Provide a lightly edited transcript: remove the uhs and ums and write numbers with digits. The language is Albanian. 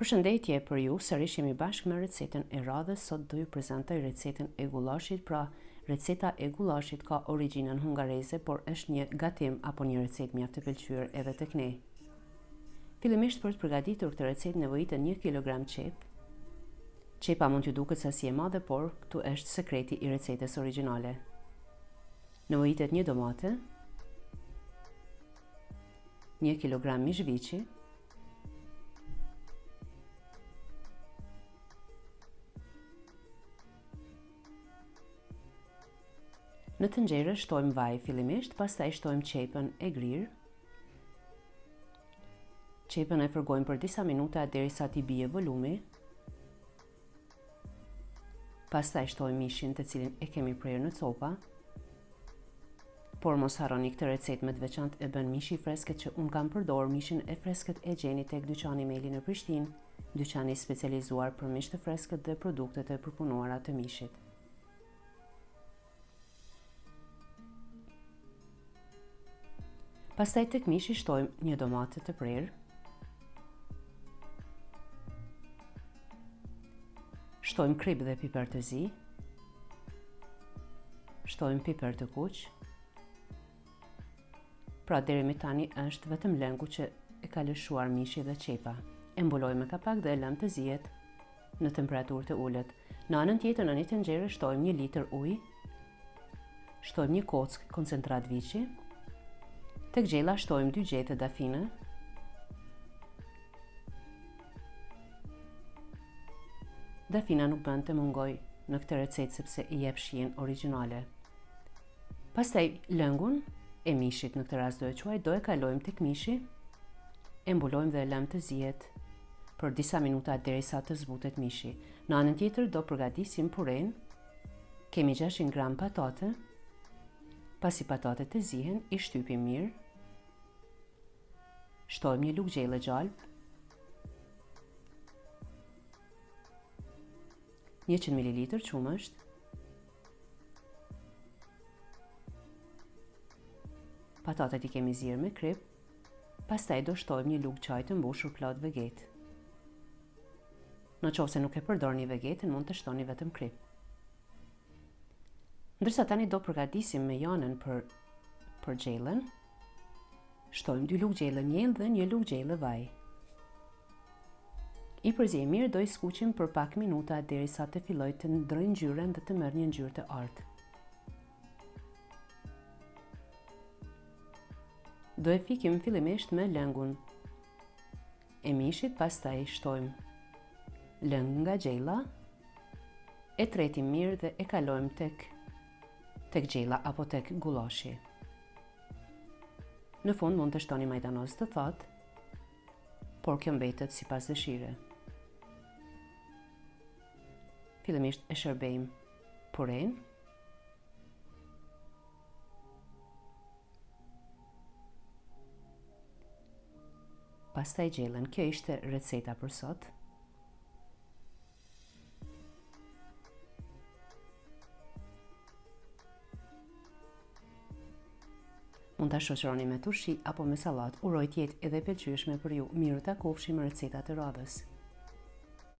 Përshëndetje për ju, sërish jemi bashkë me recetën e radhës. Sot do ju prezantoj recetën e gullashit. Pra, receta e gullashit ka origjinën hungareze, por është një gatim apo një recetë mjaft e pëlqyer edhe tek ne. Fillimisht për të përgatitur këtë recetë nevojiten 1 kg qep. Qepa mund t'ju duket sasi e madhe, por këtu është sekreti i recetës origjinale. Nevojitet 1 domate, 1 kg mish viçi, në tenxhere shtojmë vaj fillimisht, pastaj shtojmë qepën e grirë. Qepën e fërgojmë për disa minuta derisa t'i bie volumi. Pastaj shtojmë mishin të cilin e kemi prerë në copa. Por mos harroni, këtë recetë me të veçantë e bën mishi i freskët që unë kam përdorur. Mishin e freskët e gjeni tek dyqani Meli në Prishtinë, dyqani specializuar për mish të freskët dhe produktet e përpunuara të mishit. Pastaj tek mishi shtojmë 1 domate të prerë. Shtojmë krip dhe piper të zi. Shtojmë piper të kuq. Pra deri me tani është vetëm lëngu që e ka lëshuar mishi dhe qepa. E mbulojmë me kapak dhe e lëm të zihet në temperaturë të ulët. Në anën tjetër në një tenxhere shtojmë 1 litër ujë. Shtojmë 1 kock koncentrat viçi. Tek gjella shtojmë 2 gjete dafine. Dafina nuk bën të mungoj në këtë recetë sepse i jep shijen origjinale. Pastaj lëngun e mishit, në këtë rast do e kalojmë tek mishi, e mbulojmë dhe e lëm të zihet për disa minuta derisa të zbutet mishi. Në anën tjetër do përgatisim puren. Kemi 600 gram patate. Pasi patatet të zihen, i shtypim mirë. Shtojmë 1 lugë gjelle gjalp, 100 ml qumësht, patatet i kemi zirë me krip. Pastaj do shtojmë 1 lugë çaj të mbushur plot veget. Në qoftë se nuk e përdorni vegetën, mund të shtoni vetëm krip. Ndërsa tani do përgatisim me janën për gjellën. Shtojmë 2 lugë gjelle miell dhe 1 lugë gjelle vaj. I përziejmë mirë, do i skuqim për pak minuta derisa të fillojë të ndrojë ngjyrën dhe të merr një ngjyrë të artë. Do e fikim fillimisht me lëngun e mishit, pastaj shtojmë lëng nga gjella, e tretim mirë dhe e kalojmë tek gjella apo tek gullashi. Në fund mund të shtoni majdanoz të thatë, por kjo mbetet sipas dëshire. Fillimisht e shërbejmë puren. Pastaj gjellën. Kjo ishte receta për sot. Mund ta shoqëroni me turshi apo me sallatë. Uroj të jetë edhe pëlqyeshme për ju. Miru takofshim me recetat e radhës.